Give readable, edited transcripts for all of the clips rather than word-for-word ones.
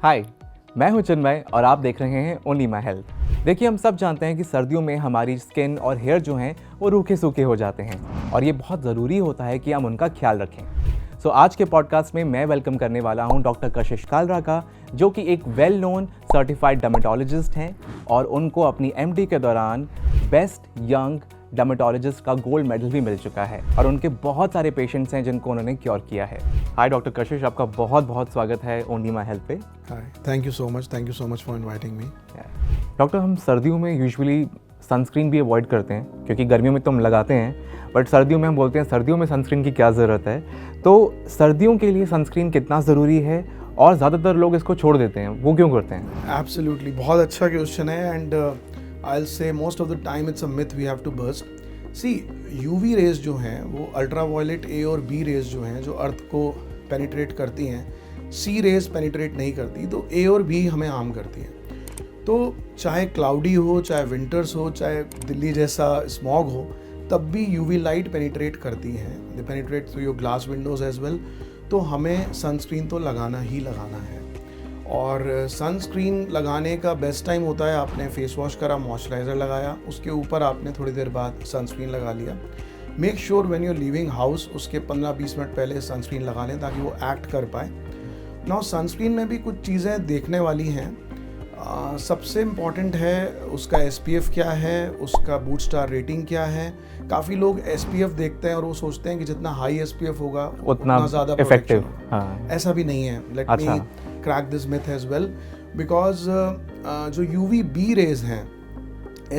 हाय, मैं हूं चिन्मय और आप देख रहे हैं ओनली माय हेल्थ। देखिए, हम सब जानते हैं कि सर्दियों में हमारी स्किन और हेयर जो हैं वो रूखे सूखे हो जाते हैं और ये बहुत ज़रूरी होता है कि हम उनका ख्याल रखें। सो आज के पॉडकास्ट में मैं वेलकम करने वाला हूं डॉक्टर कशिश कालरा का, जो कि एक वेल नोन सर्टिफाइड डर्मेटोलॉजिस्ट हैं और उनको अपनी एमडी के दौरान बेस्ट यंग डर्मेटोलॉजिस्ट का गोल्ड मेडल भी मिल चुका है और उनके बहुत सारे पेशेंट्स हैं जिनको उन्होंने क्योर किया है। हाय डॉक्टर कशिश, आपका बहुत बहुत स्वागत है ओनली माय हेल्थ पे। Hi, thank you so much for inviting me. Doctor, हम सर्दियों में यूजुअली सनस्क्रीन भी अवॉइड करते हैं क्योंकि गर्मियों में तो हम लगाते हैं, बट सर्दियों में हम बोलते हैं सर्दियों में सनस्क्रीन की क्या ज़रूरत है। तो सर्दियों के लिए सनस्क्रीन कितना ज़रूरी है और ज़्यादातर लोग इसको छोड़ देते हैं, वो क्यों करते हैं? एब्सोल्युटली, बहुत अच्छा क्वेश्चन है and I will say most of the time it's a myth we have to bust. See, UV rays जो हैं वो अल्ट्रावायलेट ए और बी रेज जो हैं जो अर्थ को पेनिट्रेट करती हैं, सी रेज पेनिट्रेट नहीं करती, तो ए और बी हमें हार्म करती हैं। तो चाहे क्लाउडी हो, चाहे विंटर्स हो, चाहे दिल्ली जैसा स्मॉग हो, तब भी यूवी लाइट पेनिट्रेट करती हैं, they penetrate through your glass windows as well. तो हमें सनस्क्रीन तो लगाना ही लगाना है और सनस्क्रीन लगाने का बेस्ट टाइम होता है आपने फेस वॉश करा, मॉइस्चराइज़र लगाया, उसके ऊपर आपने थोड़ी देर बाद सनस्क्रीन लगा लिया। Make sure when you are leaving house उसके 15-20 मिनट पहले सनस्क्रीन लगा लें ताकि वो एक्ट कर पाए। नाउ सनस्क्रीन में भी कुछ चीज़ें देखने वाली हैं। सबसे इम्पॉर्टेंट है उसका SPF क्या है, उसका बूट स्टार रेटिंग क्या है। काफ़ी लोग SPF देखते हैं और वो सोचते हैं कि जितना हाई SPF होगा उतना ज़्यादा इफेक्टिव। ऐसा भी नहीं है। Let me crack this myth as well, because जो UVB रेज हैं,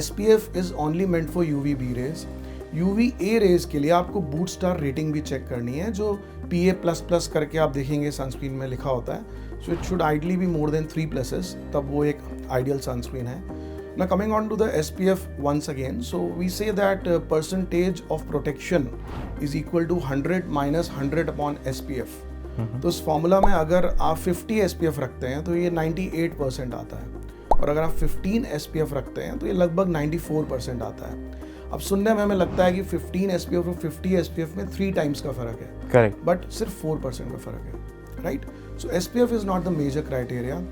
SPF is only meant for UVB rays. UVA rays के लिए आपको बूट स्टार रेटिंग भी चेक करनी है, जो PA++ करके आप देखेंगे सनस्क्रीन में लिखा होता है। So it should ideally be more than 3+, तब वो एक आइडियल सनस्क्रीन है। Now coming on to the SPF once again, so we say that percentage of protection is equal to 100 minus 100 upon SPF. तो इस फॉर्मूला में अगर आप 50 SPF रखते हैं तो ये 98% आता है और अगर आप 15 SPF रखते हैं तो ये लगभग 94% आता है। अब सुनने में हमें लगता है कि 15 SPF और 50 SPF में 3 टाइम्स का फ़र्क है, करेक्ट, बट सिर्फ 4% का फ़र्क है, right. So SPF is not the major criteria.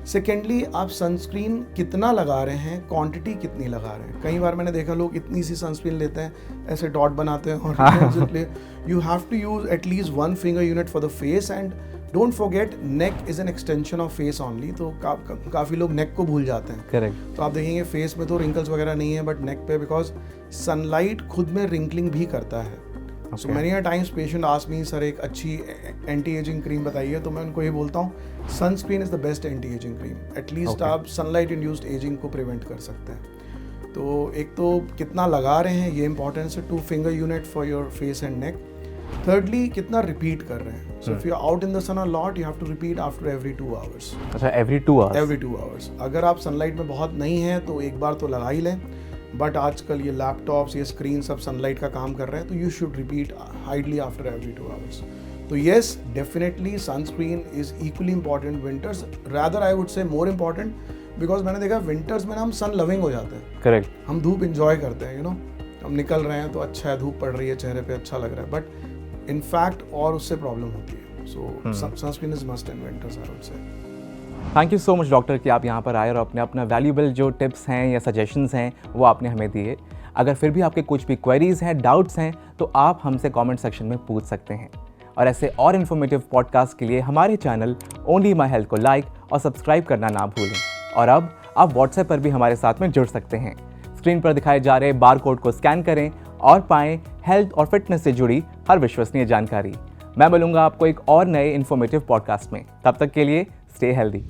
Secondly, आप सनस्क्रीन कितना लगा रहे हैं, क्वांटिटी कितनी लगा रहे हैं। कई बार मैंने देखा लोग इतनी सी सनस्क्रीन लेते हैं, ऐसे डॉट बनाते हैं और you have to use at least 1 finger unit for the face and don't forget neck is an extension of face only. तो काफ़ी लोग नेक को भूल जाते हैं। करेक्ट। तो आप देखेंगे फेस में तो रिंकल्स वगैरह नहीं है, बट नेक पे बिकॉज सनलाइट खुद में रिंकलिंग भी करता है। So many times patient ask me, sir एक अच्छी एंटी एजिंग क्रीम बताइए, तो मैं उनको ये बोलता हूँ sunscreen is the best anti ageing cream. At least आप सनलाइट इंड्यूस्ड एजिंग को प्रिवेंट कर सकते हैं। तो एक तो कितना लगा रहे हैं ये इंपॉर्टेंस है, 2 finger unit for your face and neck. Thirdly, कितना रिपीट कर रहे हैं। So if you are out in the sun a lot, you have to repeat after every 2 hours. अच्छा, एवरी 2 आवर्स? Every 2 hours. अगर आप sunlight में बहुत नहीं हैं तो एक बार तो लगा ही लें, बट आजकल ये लैपटॉप्स, ये स्क्रीन सब सनलाइट का काम कर रहे हैं, तो you should repeat ideally after every 2 hours. तो yes, definitely sunscreen is equally important winters, rather I would say more important, because मैंने देखा विंटर्स में ना हम सन लविंग हो जाते हैं। करेक्ट। हम धूप इंजॉय करते हैं, हम निकल रहे हैं तो अच्छा है, धूप पड़ रही है चेहरे पे, अच्छा लग रहा है, बट इनफैक्ट और उससे प्रॉब्लम होती है। So sunscreen is must in winters, I would से। Thank you so much doctor कि आप यहाँ पर आए और अपना वैल्यूएबल जो टिप्स हैं या सजेशंस हैं वो आपने हमें दिए। अगर फिर भी आपके कुछ भी क्वेरीज हैं, डाउट्स हैं, तो आप हमसे कमेंट सेक्शन में पूछ सकते हैं। और ऐसे और इन्फॉर्मेटिव पॉडकास्ट के लिए हमारे चैनल ओनली माय हेल्थ को लाइक और सब्सक्राइब करना ना भूलें। और अब आप व्हाट्सएप पर भी हमारे साथ में जुड़ सकते हैं। स्क्रीन पर दिखाए जा रहे बार कोड को स्कैन करें और पाएं हेल्थ और फिटनेस से जुड़ी हर विश्वसनीय जानकारी। मैं मिलूंगा आपको एक और नए इन्फॉर्मेटिव पॉडकास्ट में। तब तक के लिए स्टे हेल्दी।